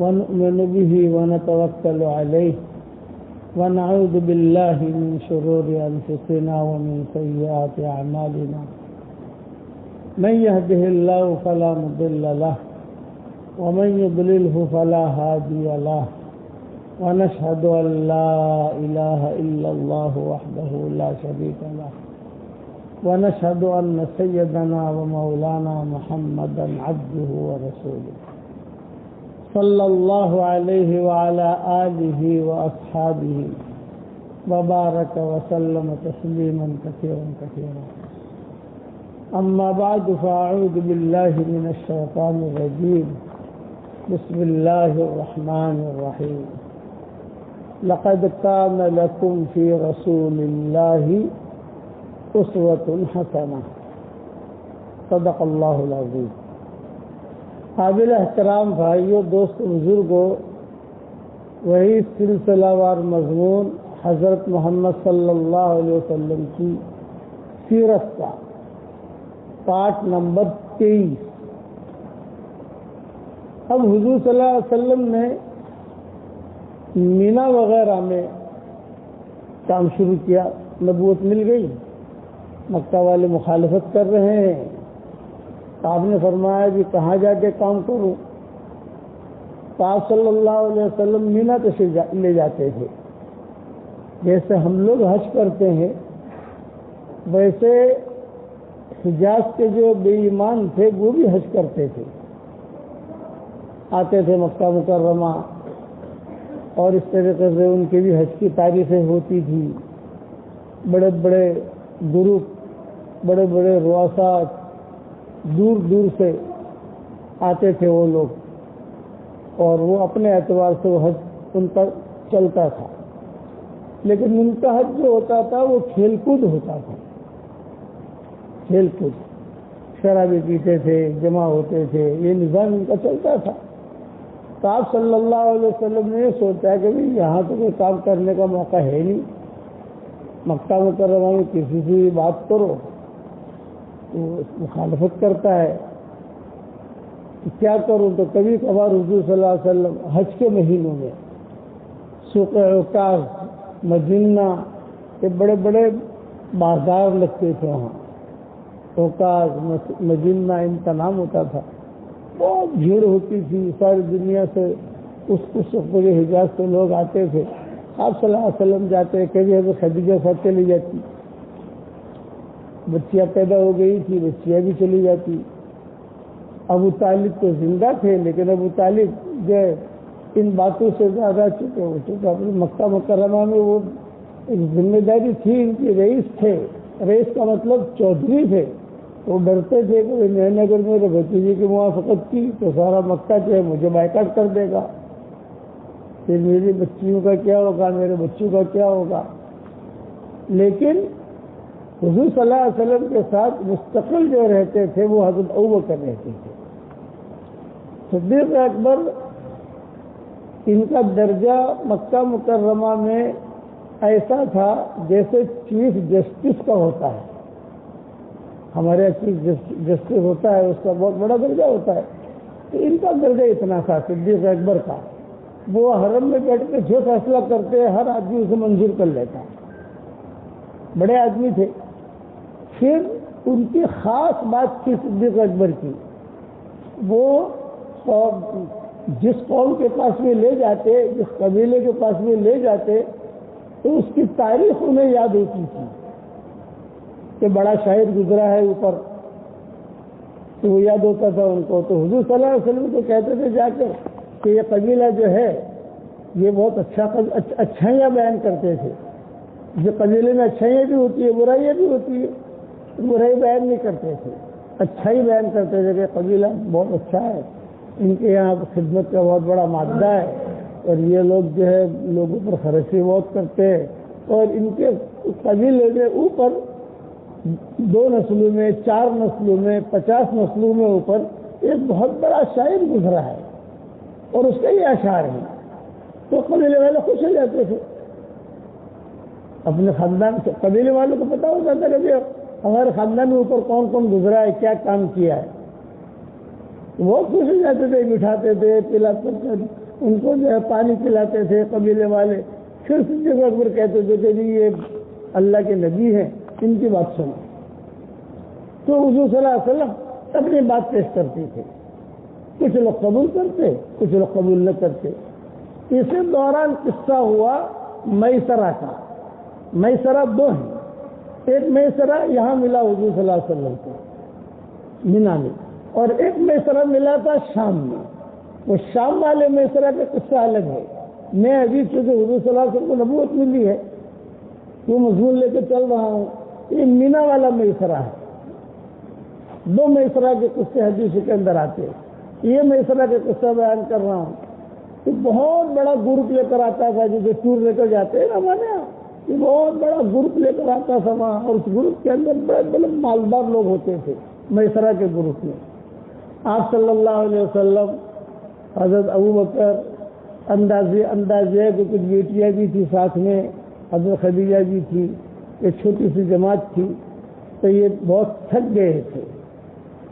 ونؤمن به ونتوكل عليه ونعوذ بالله من شرور أنفسنا ومن سيئات أعمالنا من يهده الله فلا مضل له ومن يضلله فلا هادي له ونشهد أن لا إله إلا الله وحده لا شريك له ونشهد أن سيدنا ومولانا محمدا عبده ورسوله صلى الله عليه وعلى آله وأصحابه وبارك وسلم تسليما كثيرا كثيرا أما بعد فأعوذ بالله من الشيطان الرجيم بسم الله الرحمن الرحيم لقد كان لكم في رسول الله أسوة حسنة صدق الله العظيم۔ قابل احترام بھائیوں، دوستوں، بزرگوں، وہی سلسلہ وار مضمون حضرت محمد صلی اللہ علیہ وسلم کی سیرت کا پارٹ نمبر 23۔ اب حضور صلی اللہ علیہ وسلم نے مینا وغیرہ میں کام شروع کیا، نبوت مل گئی، مکہ والے مخالفت کر رہے ہیں، آپ نے فرمایا کہ کہاں جا کے کام کروں؟ تو آپ صلی اللہ علیہ وسلم مینا تشریف لے جاتے تھے۔ جیسے ہم لوگ حج کرتے ہیں ویسے حجاز کے جو بے ایمان تھے وہ بھی حج کرتے تھے، آتے تھے مکہ مکرمہ، اور اس طریقے سے ان کے بھی حج کی تاریخیں ہوتی تھی۔ بڑے بڑے گروپ، بڑے بڑے رؤساء دور دور سے آتے تھے وہ لوگ، اور وہ اپنے اعتبار سے وہ حج ان پر چلتا تھا، لیکن ان کا حج جو ہوتا تھا وہ کھیل کود ہوتا تھا، کھیل کود، شرابی پیتے تھے، جمع ہوتے تھے، یہ نظام ان کا چلتا تھا۔ تو آپ صلی اللہ علیہ وسلم نے یہ سوچا کہ بھائی یہاں تو کوئی کام کرنے کا موقع ہے نہیں، مکہ مکرمہ میں کسی سے بھی بات کرو تو مخالفت کرتا ہے، کیا کروں؟ تو کبھی کبھار حضور صلی اللہ علیہ وسلم حج کے مہینوں میں سوق عکاظ، مجنہ، یہ بڑے بڑے بازار لگتے تھے، وہاں عکاظ مجنہ ان کا نام ہوتا تھا، بہت بھیڑ ہوتی تھی، ساری دنیا سے اس پورے حجاز سے لوگ آتے تھے۔ آپ صلی اللہ علیہ وسلم جاتے، کبھی حضرت خدیجہ ساتھ چلی جاتی، بچیاں پیدا ہو گئی تھی، بچیاں بھی چلی جاتی۔ ابو طالب تو زندہ تھے، لیکن ابو طالب جو ان باتوں سے زیادہ چکے ہو چکے، اپنے مکہ مکرمہ میں وہ ایک ذمہ داری تھی، ان کے رئیس تھے، رئیس کا مطلب چودھری تھے، وہ ڈرتے تھے کہ میں نے اگر میرے بھتیجے کی موافقت کی تو سارا مکہ جو ہے مجھے بائیکاٹ کر دے گا، پھر میری بچیوں کا کیا ہوگا، میرے بچوں کا کیا ہوگا۔ لیکن حضور صلی اللہ علیہ وسلم کے ساتھ مستقل جو رہتے تھے وہ حضرت ابوبکر رہتے تھے۔ صدیق اکبر، ان کا درجہ مکہ مکرمہ میں ایسا تھا جیسے چیف جسٹس کا ہوتا ہے، ہمارے چیف جسٹس ہوتا ہے اس کا بہت بڑا درجہ ہوتا ہے، تو ان کا درجہ اتنا تھا صدیق اکبر کا، وہ حرم میں بیٹھ کے جو فیصلہ کرتے ہر آدمی اسے منظور کر لیتا، بڑے آدمی تھے۔ پھر ان کی خاص بات تھی صدیق اکبر کی، وہ جس قوم کے پاس میں لے جاتے، جس قبیلے کے پاس میں لے جاتے، تو اس کی تاریخ انہیں یاد ہوتی تھی کہ بڑا شاعر گزرا ہے اوپر، تو وہ یاد ہوتا تھا ان کو۔ تو حضور صلی اللہ علیہ وسلم کو کہتے تھے جا کر کہ یہ قبیلہ جو ہے یہ بہت اچھائیاں بیان کرتے تھے، جو قبیلے میں اچھائیاں بھی ہوتی ہے برائیاں بھی ہوتی ہے، برائی بیان نہیں کرتے تھے، اچھائی بیان کرتے تھے کہ قبیلہ بہت اچھا ہے، ان کے یہاں خدمت کا بہت بڑا مادہ ہے، اور یہ لوگ جو ہے لوگوں پر خرچی بہت کرتے ہیں، اور ان کے قبیلے میں اوپر 2 نسلوں میں، 4 نسلوں میں، 50 نسلوں میں اوپر ایک بہت بڑا شاعر گزرا ہے، اور اس کے یہ اشعار ہیں۔ تو قبیلے والے خوش ہو جاتے تھے، اپنے خاندان سے قبیلے والوں کو پتا ہوتا تھا کہ ہمارے خاندان میں اوپر کون کون گزرا ہے، کیا کام کیا ہے۔ وہ خوش ہو جاتے تھے، بٹھاتے تھے، پلاتے تھے ان کو، جو ہے پانی پلاتے تھے قبیلے والے. پھر صدیق اکبر کہتے تھے کہ جی یہ اللہ کے نبی ہیں، ان کی بات سنو. تو حضور صلی اللہ علیہ وسلم اپنی بات پیش کرتے تھے. کچھ لوگ قبول کرتے، کچھ لوگ قبول نہ کرتے. اسی دوران قصہ ہوا میسرہ کا. میسرہ دو ہیں، ایک میسرہ یہاں ملا حضور صلی اللہ علیہ وسلم کو مینا میں، اور ایک میسرہ ملا تھا شام میں. وہ شام والے میسرہ کا قصہ الگ ہے. میں ابھی چونکہ حضور صلی اللہ علیہ وسلم کو نبوت ملی ہے وہ مضمون لے کے چل رہا ہوں. یہ مینا والا میسرہ ہے. دو میسرہ کے قصے حدیث کے اندر آتے ہیں. یہ میسرہ کا قصہ بیان کر رہا ہوں. تو بہت بڑا گروپ لے کر آتا تھا، جیسے ٹور لے کر جاتے ہیں نا ہمارے یہاں. یہ بہت بڑا گروپ لے کر آتا تھا وہاں، اور اس گروپ کے اندر بڑے بڑے مالدار لوگ ہوتے تھے میسرہ کے گروپ میں. آپ صلی اللہ علیہ وسلم، حضرت ابوبکر، اندازے کہ کچھ بیٹیاں بھی تھی ساتھ میں، حضرت خدیجہ بھی تھی، ایک چھوٹی سی جماعت تھی. تو یہ بہت تھک گئے تھے،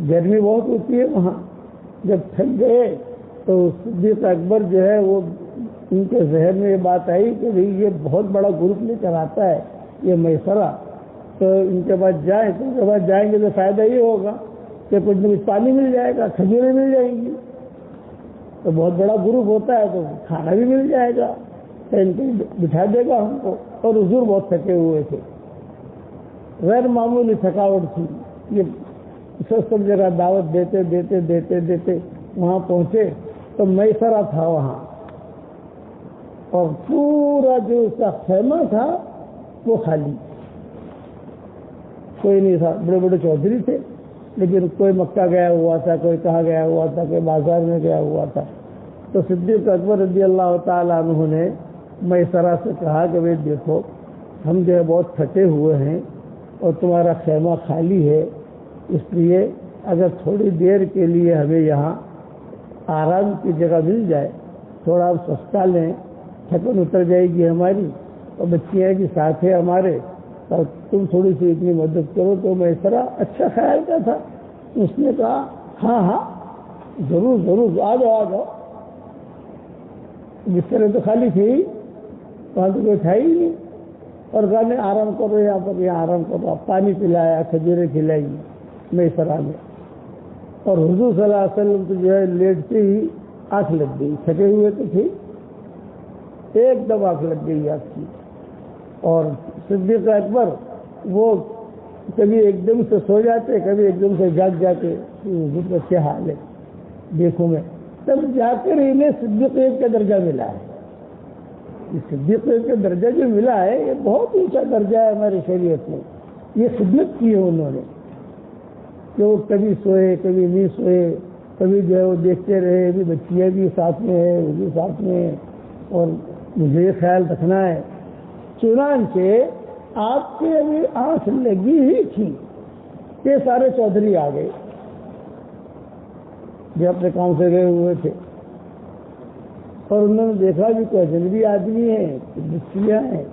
گرمی بہت ہوتی ہے وہاں. جب تھک گئے تو صدیق اکبر جو ہے وہ ان کے ذہن میں یہ بات آئی کہ بھئی یہ بہت بڑا گروپ لے کر آتا ہے یہ میسرہ، تو ان کے بعد جائیں. تو ان کے بعد جائیں گے تو فائدہ یہ ہوگا کہ کچھ نہ کچھ پانی مل جائے گا، کھجوریں مل جائیں گی. تو بہت بڑا گروپ ہوتا ہے تو کھانا بھی مل جائے گا، تو ان کو بٹھا دے گا ہم کو. اور حضور بہت تھکے ہوئے تھے، غیر معمولی تھکاوٹ تھی. یہ سب جگہ دعوت دیتے دیتے دیتے دیتے وہاں پہنچے تو میسرہ تھا وہاں، اور پورا جو اس کا خیمہ تھا وہ خالی، کوئی نہیں تھا. بڑے بڑے چودھری تھے لیکن کوئی مکہ گیا ہوا تھا، کوئی کہاں گیا ہوا تھا، کوئی بازار میں گیا ہوا تھا. تو صدیق اکبر رضی اللہ تعالیٰ عنہ نے میسرہ سے کہا کہ بھائی دیکھو ہم جو ہے بہت تھکے ہوئے ہیں اور تمہارا خیمہ خالی ہے، اس لیے اگر تھوڑی دیر کے لیے ہمیں یہاں آرام کی جگہ مل جائے، تھوڑا آپ سستا لیں، تھکن اتر جائے گی ہماری، اور بچیاں بھی ساتھ ہے ہمارے، اور تم تھوڑی سی اتنی مدد کرو. تو میسرہ اچھا خیال کا تھا، اس نے کہا ہاں ہاں ضرور ضرور، آ جاؤ آ جاؤ. بستریں تو خالی تھی، وہاں تو کوئی تھا ہی نہیں. اور کہا نہیں آرام کرو یہاں پر، یہاں آرام کرو. پانی پلایا، کھجوریں کھلائی میسرہ میں. اور حضور صلی اللہ علیہ وسلم تو جو ہے لیٹتے ہی آنکھ لگ گئی، تھکے ہوئے تو تھے، ایک دم آنکھ لگ گئی آپ کی. اور صدیق اکبر وہ کبھی ایک دم سے سو جاتے، کبھی ایک دم سے جاگ جاتے. حضور کا کیا حال ہے دیکھو میں. تب جا کر انہیں صدیق کا درجہ ملا ہے. یہ صدیق کا درجہ جو ملا ہے یہ بہت اونچا درجہ ہے ہماری شریعت میں. یہ خدمت کی ہے انہوں نے کہ وہ کبھی سوئے کبھی نہیں سوئے، کبھی جو ہے وہ دیکھتے رہے، بھی بچیاں بھی ساتھ میں ہے، وہ بھی ساتھ میں ہے، اور مجھے یہ خیال رکھنا ہے. چنانچہ آپ کے ابھی آنکھ لگی ہی تھی کہ سارے چودھری آ گئے جو اپنے کام سے گئے ہوئے تھے، اور انہوں نے دیکھا بھی کوئی اجنبی آدمی ہے، بچیاں ہیں،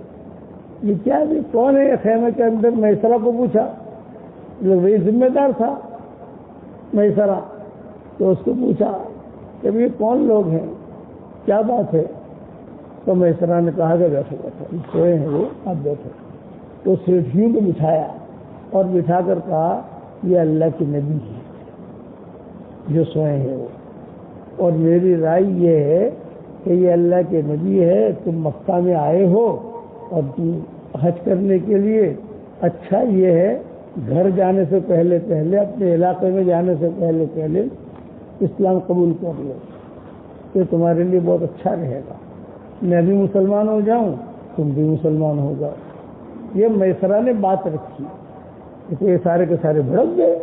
یہ کیا بھی کون ہے خیمے کے اندر. میسرہ کو پوچھا، جو وہی ذمہ دار تھا میسرہ، تو اس کو پوچھا کہ یہ کون لوگ ہیں، کیا بات ہے. تو میسرہ نے کہا کہ بیٹھو بیٹھو سوئے ہیں وہ، آپ بیٹھو. تو سیٹھیوں کو بٹھایا اور بٹھا کر کہا یہ اللہ کے نبی ہے جو سوئے ہیں وہ، اور میری رائے یہ ہے کہ یہ اللہ کے نبی ہے، تم مکہ میں آئے ہو اور تم حج کرنے کے لیے، اچھا یہ ہے گھر جانے سے پہلے پہلے، اپنے علاقے میں جانے سے پہلے پہلے اسلام قبول کر لو، یہ تمہارے لیے بہت اچھا رہے گا. میں بھی مسلمان ہو جاؤں، تم بھی مسلمان ہو جاؤ. یہ میسرہ نے بات رکھی. تو یہ سارے کے سارے بھڑک گئے.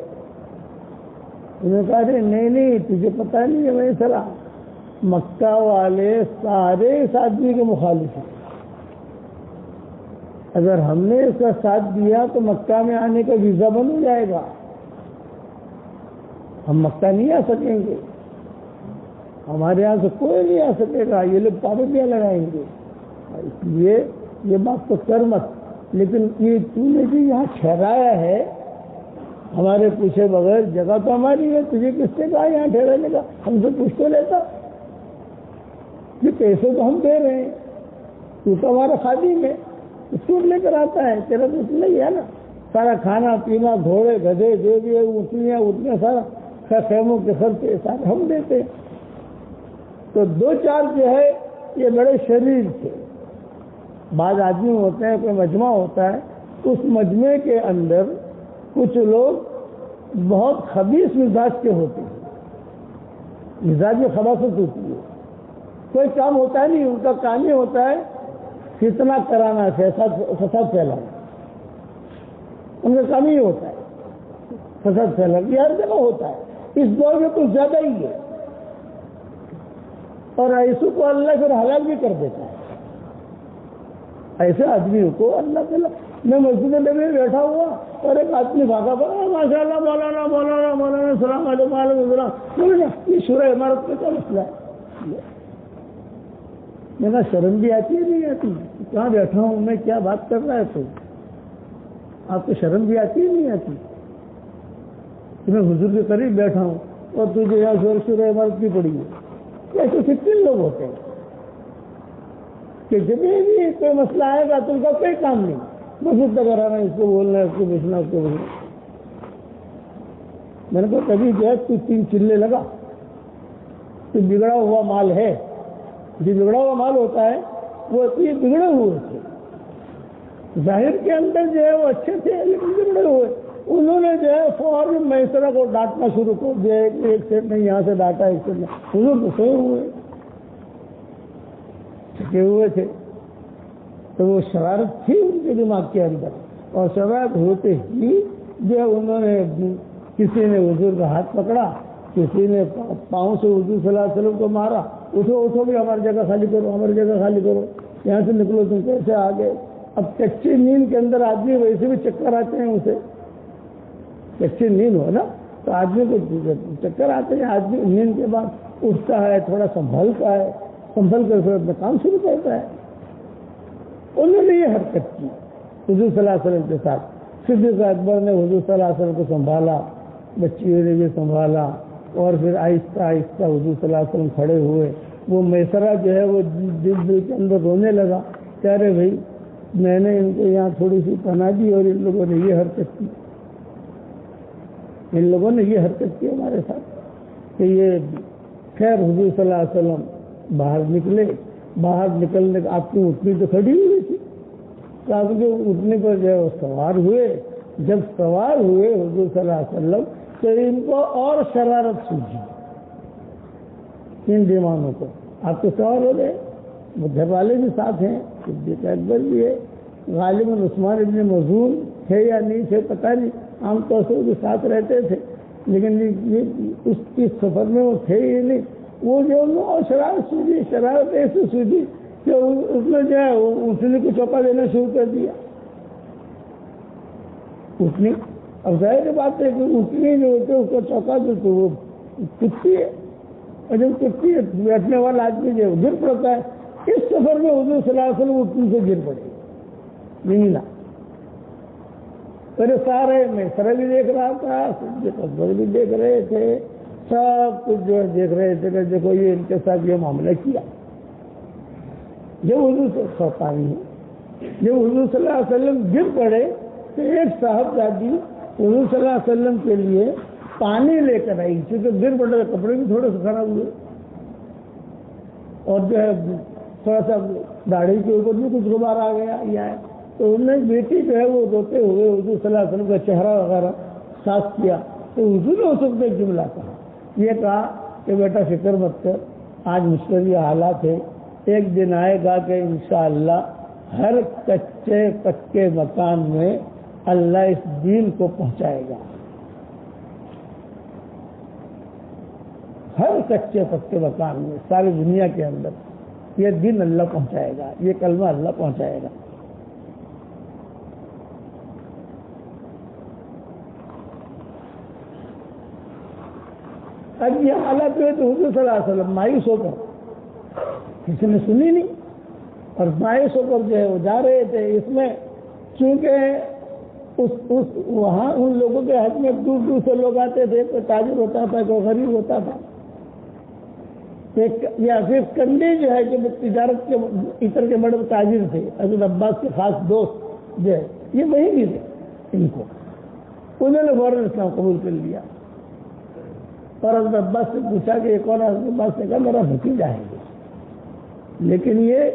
انہوں نے کہا نہیں نہیں تجھے پتہ نہیں ہے میسرہ، مکہ والے سارے اس آدمی کے مخالف ہیں. اگر ہم نے اس کا ساتھ دیا تو مکہ میں آنے کا ویزا بند ہو جائے گا، ہم مکہ نہیں آ سکیں گے، ہمارے یہاں سے کوئی نہیں آ سکے گا، یہ لوگ پابندیاں لگائیں گے. اس لیے یہ بات تو کر مت، لیکن یہ تو نے جو یہاں ٹھہرایا ہے ہمارے پوچھے بغیر جگہ تو ہماری ہے، تجھے کس سے کہا یہاں ٹھہرنے کا؟ ہم سے پوچھ تو لیتا، یہ پیسے تو ہم دے رہے ہیں، تو ہمارا خادم ہے، اسکول لے کر آتا ہے، تیرا تو نہیں ہے نا، سارا کھانا پینا گھوڑے گدھے جو بھی ہے اٹھنے سارا خیموں کے خرچے سارے ہم دیتے ہیں۔ تو دو چار جو ہے یہ بڑے شریر تھے۔ بعض آدمی ہوتے ہیں، کوئی مجمع ہوتا ہے، اس مجمع کے اندر کچھ لوگ بہت خبیث مزاج کے ہوتے ہیں، مزاج میں خباثت ہوتی ہے، کوئی کام ہوتا ہے نہیں، ان کا کام ہی ہوتا ہے فتنہ کرانا، فساد پھیلانا، ان کا کام ہی ہوتا ہے فساد پھیلانا، یہ ہر جگہ ہوتا ہے، اس دور میں کچھ زیادہ ہی ہے، اور ایسو کو اللہ پھر حلال بھی کر دیتا ہے۔ ایسے آدمیوں کو اللہ تعالیٰ، میں مسجد نبی میں بیٹھا ہوا اور ایک آدمی بھاگا بڑا ماشاء اللہ مولانا مولانا مولانا السلام علیکم وعلیکم السلام، مولانا یہ شورى عمارت میں کیا مسئلہ ہے؟ میں کہا شرم بھی آتی ہے نہیں آتی؟ کہاں بیٹھا ہوں میں، کیا بات کر رہا ہے تو آپ کو شرم بھی آتی ہے نہیں آتی کہ میں حضور کے قریب بیٹھا ہوں اور تجھے یہاں شورى عمارت کی پڑی ہے؟ ایسے کتنے لوگ ہوتے ہیں کہ جب بھی کوئی مسئلہ آئے گا تو ان کا کوئی کام نہیں، مسجد تک کرانا، اس کو بولنا، اس کو بیچنا، اس کو بولنا۔ میں نے کہا کبھی جو ہے تو 3 چلے لگا، تو بگڑا ہوا مال ہے، جو بگڑا ہوا مال ہوتا ہے وہ یہ بگڑے ہوئے تھے، ظاہر کے اندر جو ہے وہ اچھے تھے لیکن بگڑے ہوئے، انہوں نے جو ہے فوراً میسرہ کو ڈانٹنا شروع کر دیا، ایک سیٹ نہیں یہاں سے ڈانٹا، ایک سیٹ نہیں، حضور تو سوئے ہوئے تھکے ہوئے تھے، تو وہ شرارت تھی ان کے دماغ کے اندر، اور شرارت ہوتے ہی جو انہوں نے، کسی نے حضور کا ہاتھ پکڑا، کسی نے پاؤں سے حضور صلی اللہ علیہ وسلم کو مارا، اٹھو اٹھو بھی ہماری جگہ خالی کرو، ہماری جگہ خالی کرو، یہاں سے نکلو، تم کیسے آ گئے؟ اب کچی نیند کے اندر آدمی ویسے بھی چکر آتے ہیں، اسے کچی نیند ہو نا تو آدمی کو چکر آتے ہیں، آدمی نیند کے بعد اٹھتا ہے، تھوڑا سنبھلتا ہے، سنبھل کر پھر اپنا کام شروع کرتا ہے۔ انہوں نے یہ حرکت کی حضور صلی اللہ علیہ وسلم کے ساتھ۔ صدیق اکبر نے حضور صلی اللہ علیہ وسلم کو سنبھالا، بچیوں نے بھی سنبھالا، اور پھر آہستہ آہستہ حضور صلی اللہ علیہ وسلم کھڑے ہوئے، وہ میسرہ جو ہے وہ دل کے اندر رونے لگا کہ ارے بھائی میں نے ان کو یہاں تھوڑی سی پناہ دی اور ان لوگوں نے یہ حرکت کی، ان لوگوں نے یہ حرکت کی ہمارے ساتھ کہ یہ خیر۔ حضور صلی اللہ علیہ وسلم باہر نکلے، باہر نکلنے آپ کی اٹھنی تو کھڑی ہوئی تھی، تو آپ کے اٹھنے پر جو ہے وہ سوار ہوئے، جب سوار ہوئے حضور صلی اللہ علیہ وسلم تو ان کو اور شرارت سوجی، ان دیوانوں کو، آپ کے سوار ہو گئے، گھر والے بھی ساتھ ہیں، صدیق اکبر بھی ہے، غالباً عثمان ابن مظعون تھے یا نہیں تھے پتہ نہیں، عام طور سے وہ بھی ساتھ رہتے تھے، لیکن اس سفر میں وہ تھے ہی نہیں، وہ جو اور شرارت سوجی، شرارت ایسے سوجی کہ اس نے جو ہے اٹھنے کو چوکا دینا شروع کر دیا۔ اٹھنی، اب ظاہر بات ہے کہ اٹھنی جو ہوتے اس کو چوکا دے تو وہ کتتی ہے، اور جب کتتی ہے بیٹھنے والا آدمی جو گر پڑتا ہے۔ اس سفر میں حضور صلی اللہ علیہ وسلم اٹھنے سے گر پڑے نیلا، میرے سارے میں سارے بھی دیکھ رہا تھا، صدیق اکبر بھی دیکھ رہے تھے، سب کچھ جو دیکھ رہے تھے کہ دیکھو یہ ان کے ساتھ یہ معاملہ کیا۔ جب حضور جب حضور صلی اللہ علیہ وسلم گر پڑے تو ایک صاحبزادی حضور صلی اللہ علیہ وسلم کے لیے پانی لے کر آئی، کیونکہ گر پڑے کپڑے بھی تھوڑے سے خراب ہوئے، اور جو ہے تھوڑا سا داڑھی کے اوپر بھی کچھ غبار آ گیا یا ہے، تو انہوں نے بیٹی جو ہے وہ روتے ہوئے حضور صلی اللہ علیہ وسلم کا چہرہ وغیرہ صاف کیا، تو حضور نے اس وقت ایک جملہ کہا، یہ کہا کہ بیٹا فکر مت کر، آج مشکل یہ حالات ہے، ایک دن آئے گا کہ انشاءاللہ ہر کچے پکے مکان میں اللہ اس دین کو پہنچائے گا، ہر کچے پکے مکان میں ساری دنیا کے اندر یہ دین اللہ پہنچائے گا، یہ کلمہ اللہ پہنچائے گا۔ اب یہ حالت ہوئے تو حضور صلی اللہ علیہ وسلم مایوس ہو کر، کسی نے سنی نہیں، اور مایوس ہو کر جو ہے وہ جا رہے تھے۔ اس میں چونکہ حضور صلی اللہ علیہ وسلم جو ہے وہ 2 سال کے تھے، 2 سال کے بعد جو ہے وہ حضور صلی اللہ علیہ وسلم کی وفات ہو گئی، 2 سال کے بعد جو ہے وہ حضور صلی اللہ علیہ وسلم کی وفات ہو گئی۔ وہاں ان لوگوں کے حق میں دور دور سے لوگ آتے تھے، کوئی تاجر ہوتا تھا، کوئی غریب ہوتا تھا. یہ حفیظ کنڈی جو ہے کہ تجارت کے عطر کے بڑے تاجر تھے، حضرت عباس کے خاص دوست جو ہے یہ وہی بھی تھے. ان کو انہوں نے فوراً اسلام قبول کر لیا اور حضرت عباس سے پوچھا کہ یہ کون ہے؟ حضرت عباس نے کہا میرا بھتیجا ہے. لیکن یہ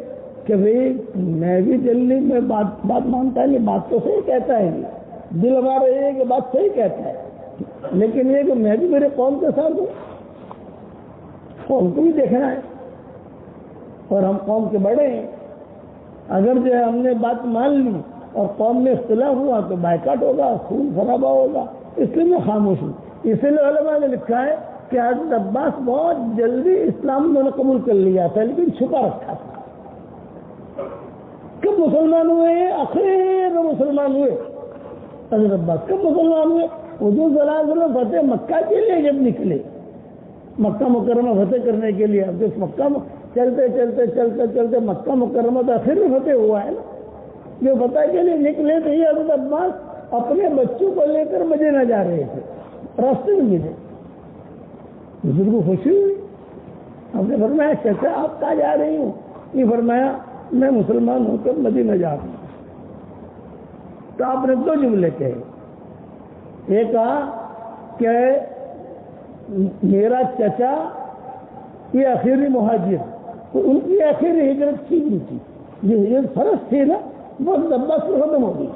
کہ بھئی میں بھی جلدی میں بات مانتا ہے نہیں، بات تو صحیح کہتا ہے، دل ہمارا یہ ہے کہ بات صحیح کہتا ہے، لیکن یہ کہ میں بھی میرے قوم کے ساتھ ہوں، قوم کو بھی دیکھنا ہے اور ہم قوم کے بڑے ہیں. اگر جو ہے ہم نے بات مان لی اور قوم میں اختلاف ہوا تو بائیکاٹ ہوگا، خون خرابہ ہوگا، اس لیے میں خاموش ہوں. اسی لیے علماء نے لکھا ہے کہ حضرت عباس بہت جلدی اسلام انہوں نے قبول کر لیا تھا لیکن چھپا رکھا تھا. کب مسلمان ہوئے ہیں؟ آخر مسلمان ہوئے حضرت عباس. کب مسلمان ہوئے؟ حضور صلی اللہ علیہ وسلم فتح مکہ کے لیے جب نکلے، مکہ مکرمہ فتح کرنے کے لیے. اب جس مکہ چلتے چلتے چلتے چلتے مکہ مکرمہ تو آخر میں فتح ہوا ہے نا. جو فتح کے لیے نکلے تھے حضرت عباس اپنے بچوں کو لے کر مدینہ جا رہے تھے، راستے میں ملے. حضور کو خوشی ہوئی. ہم نے فرمایا چچا آپ کہاں جا رہی ہوں؟ یہ فرمایا میں مسلمان ہو کر مدینہ جا رہا ہوں. تو آپ نے دو جملے کہے. ایک کہا کہ میرا چچا یہ آخری مہاجر، تو ان کی آخری ہجرت ٹھیک نہیں تھی، یہ ہجرت فرض تھی نا، بہت عباس پر ختم ہو گئی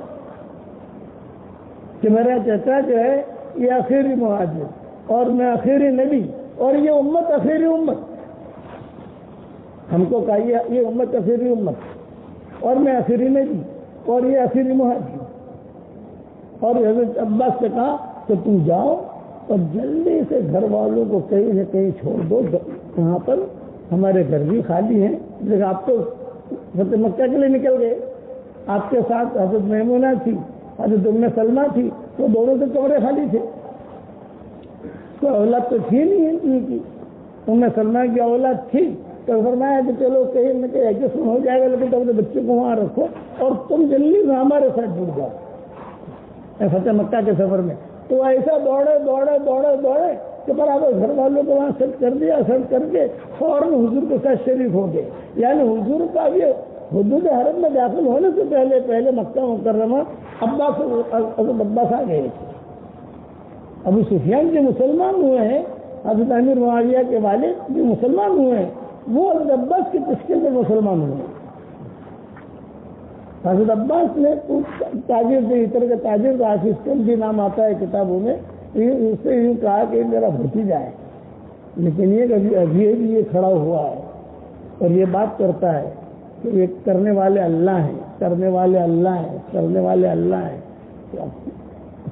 کہ میرا چچا جو ہے یہ آخری مہاجر اور میں آخری نبی اور یہ امت آخری امت. ہم کو کہا یہ امت آخری امت اور میں آخری نبی اور یہ آخری مہاجر. اور حضرت عباس سے کہا کہ تم جاؤ اور جلدی سے گھر والوں کو کہیں سے کہیں چھوڑ دو، وہاں پر ہمارے گھر بھی خالی ہیں. لیکن آپ تو فتح مکہ کے لیے نکل گئے، آپ کے ساتھ حضرت میمونہ تھی، حضرت ام سلمہ تھی، تو دونوں سے کمرے خالی تھے. کوئی اولاد تو تھی نہیں ان کی، ام سلمہ کی اولاد تھی. تو فرمایا کہ چلو کہیں نہ کہیں ایڈجسٹمنٹ ہو جائے گا، لیکن تم اپنے بچوں کو وہاں رکھو اور تم جلدی سے ہمارے ساتھ جڑ جاؤ فتح مکہ کے سفر میں. تو ایسا دوڑے دوڑے دوڑے دوڑے کہ برابر گھر والوں کو وہاں سیٹ کر دیا. سیٹ کر کے فوراً حضور کے ساتھ شریک ہو گئے. یعنی حضور کا یہ حدود حرم میں داخل ہونے سے پہلے مکہ مکرمہ عباس آ گئے تھے. ابو سفیان جو مسلمان ہوئے ہیں، حضرت امیر معاویہ کے والد جو مسلمان ہوئے ہیں، وہ حضرت عباس کی تشکیل میں مسلمان ہوئے ہیں. حضرت عباس نے تاجر سے عطر کے تاجر کا حافظ کنڈی نام آتا ہے کتابوں میں، اس سے یوں کہا کہ میرا بھتیجا ہے، لیکن یہ ابھی بھی یہ کھڑا ہوا ہے اور یہ بات کرتا ہے کہ یہ کرنے والے اللہ ہیں، کرنے والے اللہ ہیں، کرنے والے اللہ ہیں.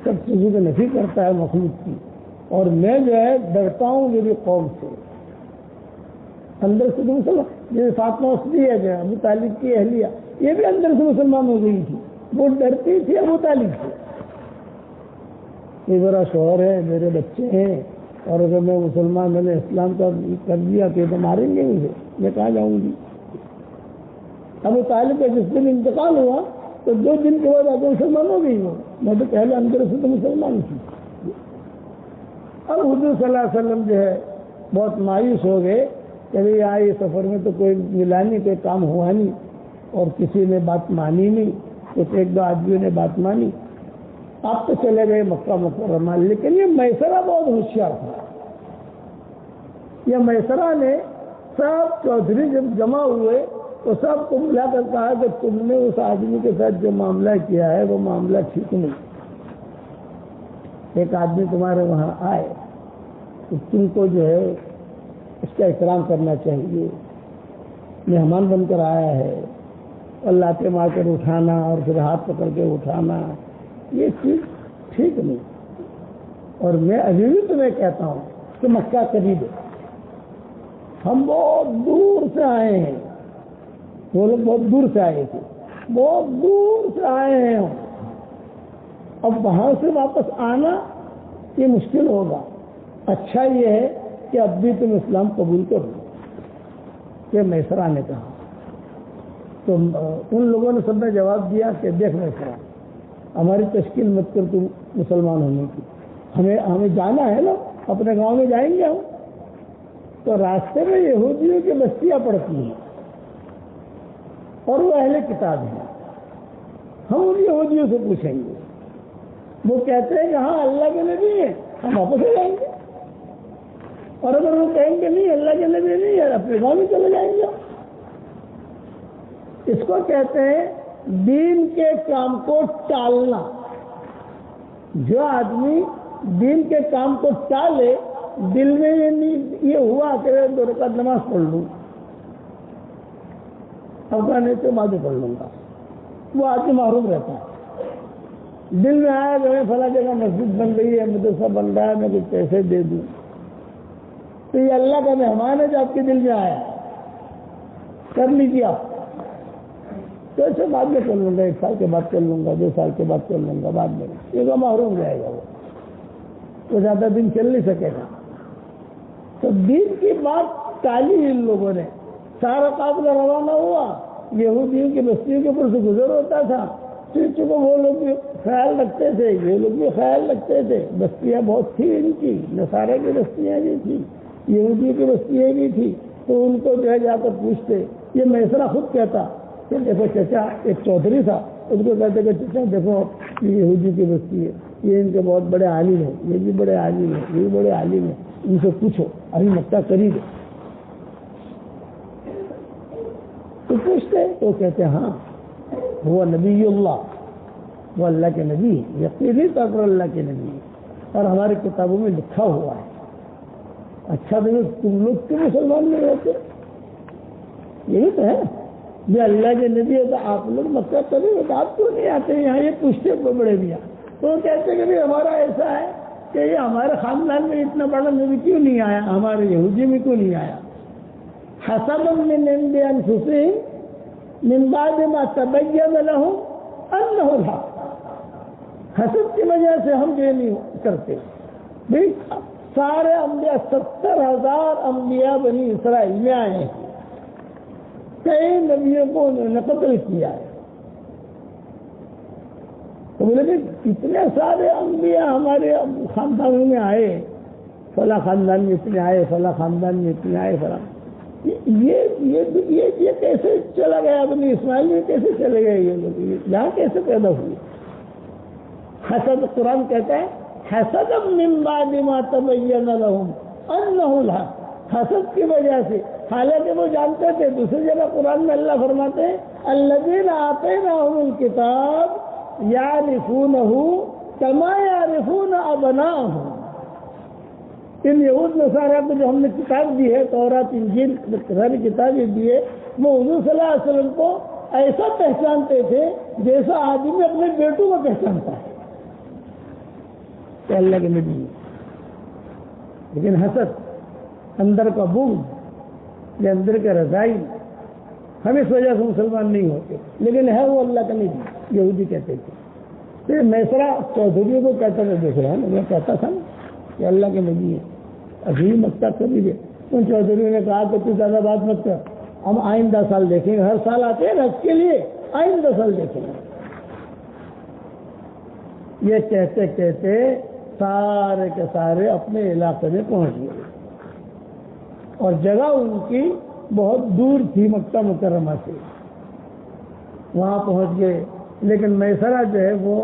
سب چیزوں کو نفی کرتا ہے مخلوق کی. اور میں جو ہے ڈرتا ہوں میری قوم سے. اندر سے تو مسلمان، جیسے فاطمہ اسدیہ جو ہے ابو طالب کی اہلیہ، یہ بھی اندر سے مسلمان ہو گئی تھی، وہ ڈرتی تھی ابو طالب سے. یہ میرا شوہر ہے، میرے بچے ہیں، اور اگر میں مسلمان میں نے اسلام کا کر دیا کہ تو ماریں گے مجھے، میں کہاں جاؤں گی. ابو طالب کا جس دن انتقال ہوا تو 2 دن کے بعد آپ مسلمان ہو گئی ہو. میں تو پہلے اندر سے تو مسلمان تھی. اب حضور صلی اللہ علیہ وسلم جو ہے بہت مایوس ہو گئے کہ بھائی آئے سفر میں تو کوئی ملا نہیں، کوئی کام ہوا نہیں اور کسی نے بات مانی نہیں. کچھ 1-2 آدمیوں نے بات مانی. آپ تو چلے گئے مکہ مکرمہ. لیکن یہ میسرہ بہت ہوشیار تھا. یہ میسرہ نے سب چودھری جب جمع ہوئے تو سب کو ملا کر کہا کہ تم نے اس آدمی کے ساتھ جو معاملہ کیا ہے وہ معاملہ ٹھیک نہیں. ایک آدمی تمہارے وہاں آئے تو تم کو جو ہے اس کا احترام کرنا چاہیے. مہمان بن کر آیا ہے اور لاتے مار کر اٹھانا اور پھر ہاتھ پکڑ کے اٹھانا، یہ چیز ٹھیک نہیں. اور میں ابھی بھی تمہیں کہتا ہوں کہ مکہ قریب ہے، ہم بہت دور سے آئے ہیں. وہ لوگ بہت دور سے آئے تھے، بہت دور سے آئے ہیں. اب وہاں سے واپس آنا یہ مشکل ہوگا. اچھا یہ ہے کہ اب بھی تم اسلام قبول کرو، یہ میسرہ نے کہا. تو ان لوگوں نے سب نے جواب دیا کہ دیکھ میسرہ، ہماری تشکیل مت کر تم مسلمان ہونے کی. ہمیں جانا ہے نا، اپنے گاؤں میں جائیں گے ہم، تو راستے میں یہودیوں کی بستیاں پڑتی ہیں اور وہ اہل کتاب ہیں. ہم ان یہودیوں سے پوچھیں گے، وہ کہتے ہیں کہ ہاں اللہ کے نبی ہیں، ہم واپس ہو جائیں گے. اور اگر وہ کہیں گے نہیں اللہ کے نبی نہیں ہے، اپنے گاؤں میں چلے جائیں گے. اس کو کہتے ہیں دین کے کام کو ٹالنا. جو آدمی دین کے کام کو ٹالے، دل میں یہ ہوا کہ 2 رکعت نماز پڑھ لوں، افغان تو بعد پڑھ لوں گا، وہ آدمی محروم رہتا ہے. دل میں آیا کہ میں فلاں جگہ مسجد بن رہی ہے، مدرسہ بن رہا ہے، میں کچھ پیسے دے دوں، تو یہ اللہ کا مہمان ہے جو آپ کے دل میں آیا، کر لیجیے آپ. تو ایسے بعد میں کر لوں گا، 1 سال کے بعد کر لوں گا، 2 سال کے بعد کر لوں گا، بعد میں یہ تو محروم رہے گا. وہ زیادہ دن چل نہیں سکے گا. تو دین کی بات ٹالی ان لوگوں نے. سارا قافلہ روانہ ہوا، یہودیوں کی بستیوں کے اوپر سے گزر ہوتا تھا. چونکہ وہ لوگ بھی خیال رکھتے تھے، یہ لوگ بھی خیال رکھتے تھے. بستیاں بہت تھی ان کی، نصارہ کی بستیاں بھی تھی، یہودیوں کی بستیاں بھی تھی. تو ان کو جو ہے جا کر پوچھتے. یہ میسرا خود کہتا کہ دیکھو چچا، ایک چودھری تھا، اس کو کہتے کہ چچا دیکھو یہ یہودی کی بستی ہے، یہ ان کے بہت بڑے عالم ہیں، یہ بھی بڑے عالم ہیں، یہ بھی بڑے عالم ہیں، ان سے پوچھو ابھی مکہ قریب ہے. تو پوچھتے تو کہتے ہاں وہ نبی اللہ، وہ اللہ کے نبی، یقینی طور پر اللہ کے نبی، اور ہماری کتابوں میں لکھا ہوا ہے. اچھا تو تم لوگ کیوں مسلمان نہیں ہوتے؟ یہی تو ہے، یہ اللہ کے نبی ہے تو آپ لوگ مکہ قریب ہے، آپ کیوں نہیں آتے یہاں؟ یہ پوچھتے بڑے میاں. تو وہ کہتے کہ ہمارا ایسا ہے کہ یہ ہمارے خاندان میں اتنا بڑا نبی کیوں نہیں آیا، ہمارے یہودی میں کیوں نہیں آیا؟ حسبا من عند انفسهم من بعد ما تبين لهم انه الحق. حسب کی وجہ سے ہم یہ نہیں کرتے. سارے انبیاء 70,000 انبیاء بنی اسرائیل میں آئے ہیں، کئی نبیوں کو انہوں نے قتل کیا ہے. تو بولے کہ اتنے سارے انبیاء ہمارے خاندانوں میں آئے، فلاں خاندان میں اتنے آئے، فلاں خاندان میں اتنے آئے، فلاں یہ کیسے چلا گیا؟ بنی اسماعیل میں کیسے چلے گئے یہ لوگ؟ یہاں کیسے پیدا ہوئے؟ حسد، قرآن کہتا ہے حسدا من بعد ما تبین لهم انه الحق. حسد کی وجہ سے، حالانکہ وہ جانتے تھے. دوسری جگہ قرآن میں اللہ فرماتے ہیں الذین آتیناہم الکتاب یعرفونہ کما یعرفون ابناءہم. ان یہود نصارہ کو جو ہم نے کتاب دی ہے، تورات انجیل ساری کتابیں دی ہے، وہ حضور صلی اللہ علیہ وسلم کو ایسا پہچانتے تھے جیسا آدمی اپنے بیٹوں کو پہچانتا ہے کہ اللہ کے نبی. لیکن حسد، اندر کا بغض یا اندر کا رضائی، ہم اس وجہ سے مسلمان نہیں ہوتے. لیکن ہے وہ اللہ کا نبی، یہودی کہتے تھے. پھر میسرا چودھریوں کو کہتا تھا، دیکھ رہا ہے میں کہتا تھا نا کہ اللہ کے نبی ہے، ابھی مکہ قریب ہے. ان چودھریوں نے کہا کہ تو زیادہ بات مت کر، ہم آئندہ سال دیکھیں گے. ہر سال آتے ہیں حج کے لیے، آئندہ سال دیکھیں گے. یہ کہتے کہتے سارے کے سارے اپنے علاقے میں پہنچ گئے، اور جگہ ان کی بہت دور تھی مکہ مکرمہ سے. وہاں پہنچ گئے. لیکن میسرا جو ہے وہ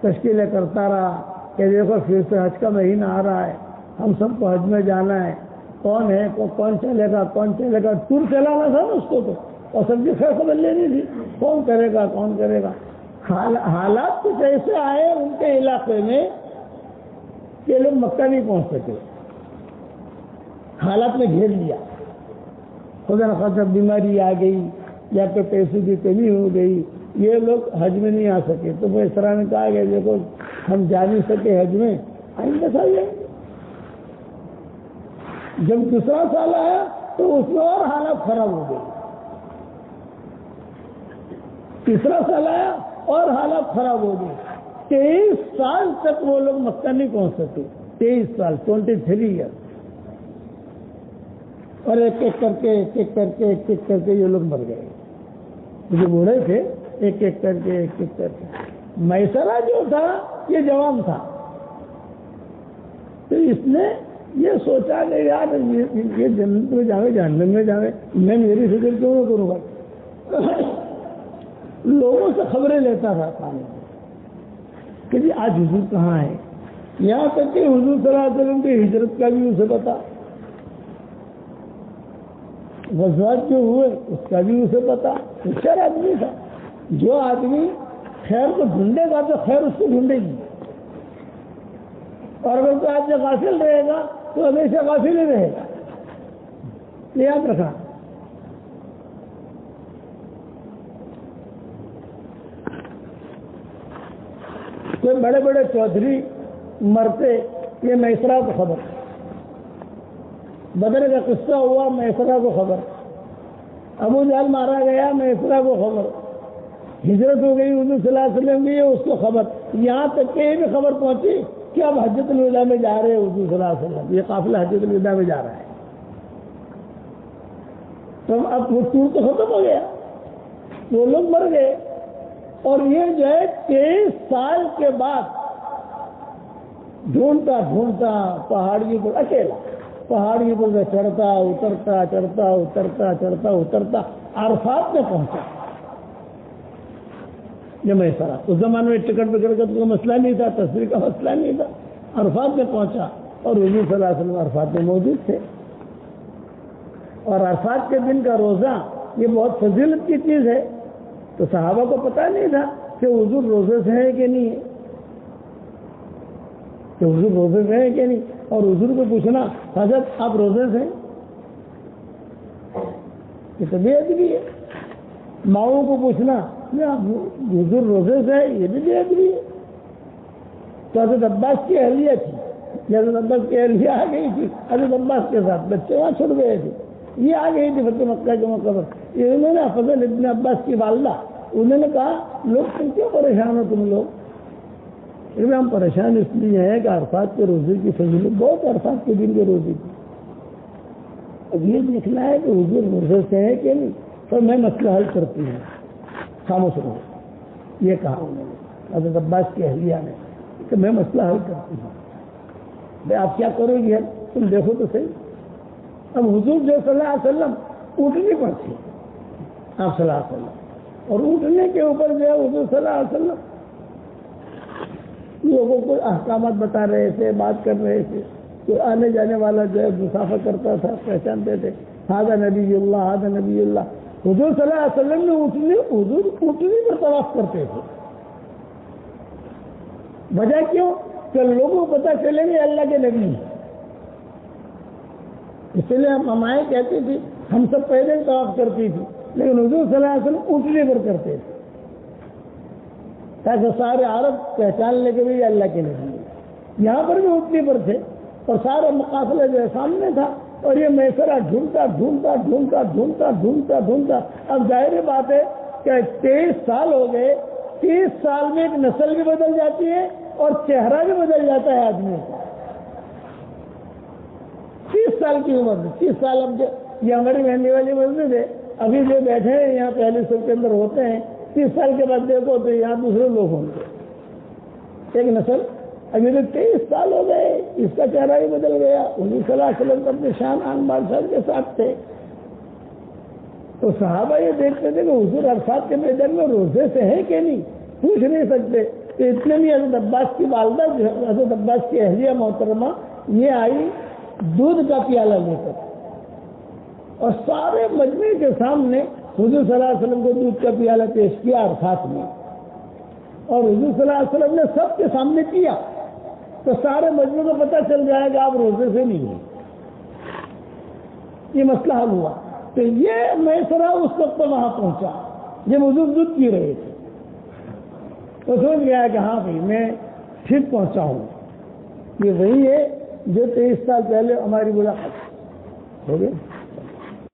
تشکیلیں کرتا رہا کہ دیکھو پھر سے حج کا مہینہ آ رہا ہے، ہم سب کو حج میں جانا ہے، کون ہے کون چلے گا کون چلے گا. ٹور چلانا تھا نا اس کو تو، اور سب کی خیر خبر لینی تھی کون کرے گا کون کرے گا. حالات کچھ ایسے آئے ان کے علاقے میں کہ لوگ مکہ نہیں پہنچ سکے. حالات میں گھیر لیا. خدا نخواستہ بیماری آ گئی یا پھر پیسوں کی کمی ہو گئی، یہ لوگ حج میں نہیں آ سکے. تو وہ اس طرح نے کہا کہ دیکھو ہم جا نہیں سکے حج میں، آئندہ سال جائیں گے. جب دوسرا سال آیا تو اس میں اور حالات خراب ہو گئی. تیسرا سال آیا اور حالات خراب ہو گئی. 23 سال تک وہ لوگ مکہ نہیں پہنچ سکے. 23 سال 23 ایئر. اور ایک ایک کر کے یہ لوگ مر گئے. جو بوڑھے تھے ایک ایک کر کے میسرہ جو تھا یہ جوان تھا، تو اس نے یہ سوچا کہ یار یہ جنت میں جاوے جہنم میں جاوے، میں میری فکر کیوں نہ کروں گا؟ لوگوں سے خبریں لیتا تھا پانی کہ جی آج حضور کہاں ہے، یہاں تک کہ حضور صلی اللہ علیہ وسلم کی ہجرت کا بھی اسے پتا، غزوات جو ہوئے اس کا بھی اسے پتا۔ ہوشیار آدمی تھا، جو آدمی خیر کو ڈھونڈے گا تو خیر اس کو ڈھونڈے گی، اور اگر کوئی آدمی غافل رہے گا تو ہمیشہ غافل ہی رہے گا، یاد رکھا۔ کوئی بڑے بڑے چودھری مرتے، یہ میسرہ کو خبر، بدر کا قصہ ہوا میسرہ کو خبر، ابو جہل مارا گیا میسرہ کو خبر، ہجرت ہو گئی حضور صلی اللہ علیہ وسلم کی اس کو خبر، یہاں تک کہ یہ بھی خبر پہنچی کہ اب حجۃ الوداع میں جا رہے ہیں حضور صلی اللہ علیہ وسلم، یہ قافلہ حجۃ الوداع میں جا رہا ہے، تو اب وہ ٹور تو ختم ہو گیا، وہ لوگ مر گئے، اور یہ جو ہے 23 سال کے بعد ڈھونڈتا ڈھونڈتا پہاڑی پر اکیلا پہاڑی پر سے چڑھتا اترتا چڑھتا اترتا چڑھتا اترتا عرفات میں پہنچا۔ یہ میسرہ اس زمانے میں ٹکٹ کا کوئی مسئلہ نہیں تھا، تصویر کا مسئلہ نہیں تھا، عرفات میں پہنچا اور حضور صلی اللہ علیہ وسلم عرفات میں موجود تھے، اور عرفات کے دن کا روزہ یہ بہت فضیلت کی چیز ہے، تو صحابہ کو پتہ نہیں تھا کہ حضور روزے سے ہیں کہ نہیں ہے، کہ حضور روزے سے ہیں کہ نہیں، اور حضور کو پوچھنا حضرت آپ روزے سے ہیں، یہ تو بے ادبی ہے، ماؤں کو پوچھنا حضور روزے سے ہے، یہ بھی بے ادبی ہے۔ تو حضرت عباس کی اہلیہ تھی، حضرت عباس کی اہلیہ آ گئی تھی حضرت عباس کے ساتھ، بچے وہاں چھوڑ گئے تھے، یہ آ گئی تھی فتح مکہ کے موقع پر، انہوں نے فضل ابن عباس کی والدہ، انہوں نے کہا لوگ تم کیوں پریشان ہو تم لوگ؟ ہم پریشان اس لیے ہیں کہ عرفات کے روزے کی فضیلت بہت، عرفات کے دن کے روزے کی، اب یہ دیکھنا ہے کہ حضور روزے سے ہے کہ نہیں، تو میں مسئلہ حل کرتی ہوں، خاموش رہو، یہ کہا انہوں نے حضرت عباس کی اہلیہ نے کہ میں مسئلہ حل کرتی ہوں، بھائی آپ کیا کرو گی، تم دیکھو تو صحیح۔ اب حضور جو صلی اللہ علیہ وسلم اٹھنی پڑتی آپ صلی اللہ علیہ وسلم، اور اٹھنے کے اوپر جو ہے حضور صلی اللہ علیہ وسلم لوگوں کو احکامات بتا رہے تھے، بات کر رہے تھے، تو آنے جانے والا جو ہے مسافر کرتا تھا، پہچانتے تھے ہذا نبی اللہ ہذا نبی اللہ۔ حضور صلی اللہ علیہ وسلم نے حضور اٹھنی پر طواف کرتے تھے، وجہ کیوں کہ لوگوں کو پتہ چلے گے اللہ کے نبی، اس لیے ہم آئے کہتی تھی ہم سب پہلے طواف کرتی تھی، لیکن حضور صلی اللہ علیہ وسلم اٹھنے پر کرتے تھے تاکہ سارے عرب پہچان لے کے بھی اللہ کے نبی، یہاں پر بھی اٹھنے پر تھے، اور سارا مقافلہ جو ہے سامنے تھا، اور یہ میسرہ ڈھونڈتا ڈھونڈتا ڈھونڈتا ڈھونڈتا ڈھونڈتا ڈھونڈتا، اب ظاہر بات ہے کہ 23 سال ہو گئے، 30 سال میں ایک نسل بھی بدل جاتی ہے اور چہرہ بھی بدل جاتا ہے آدمی کا، 30 سال کی عمر میں، 30 سال اب یہ ہماری مہندی والی مسجد ہے، ابھی جو بیٹھے ہیں یہاں پہلے سب کے اندر ہوتے ہیں، 30 سال کے بعد دیکھو تو یہاں دوسرے لوگ ہوں گے، ایک نسل، ابھی تو 23 سال ہو گئے، اس کا چہرہ ہی بدل گیا۔ حضور صلی اللہ علیہ وسلم اپنے شان آن بادشاہ کے ساتھ تھے، تو صحابہ یہ دیکھتے تھے کہ حضور عرفات کے میدان میں روزے سے ہیں کہ نہیں، پوچھ نہیں سکتے، تو اتنے میں حضرت عباس کی والدہ، حضرت عباس کی اہلیہ محترمہ یہ آئی دودھ کا پیالہ لے کر، اور سارے مجمع کے سامنے حضور صلی اللہ علیہ وسلم کو دودھ کا پیالہ پیش کیا عرفات میں، اور حضور صلی اللہ علیہ وسلم نے سب کے سامنے کیا، تو سارے مجمع کو پتہ چل جائے گا آپ روزے سے نہیں ہیں، یہ مسئلہ حل ہوا۔ تو یہ میسرہ اس وقت وہاں پہنچا جب حضور دودھ پی رہے تھے، تو سمجھ گیا کہ ہاں بھائی میں ٹھیک پہنچا ہوں، یہ وہی ہے جو 23 سال پہلے ہماری ملاقات ہو گئی۔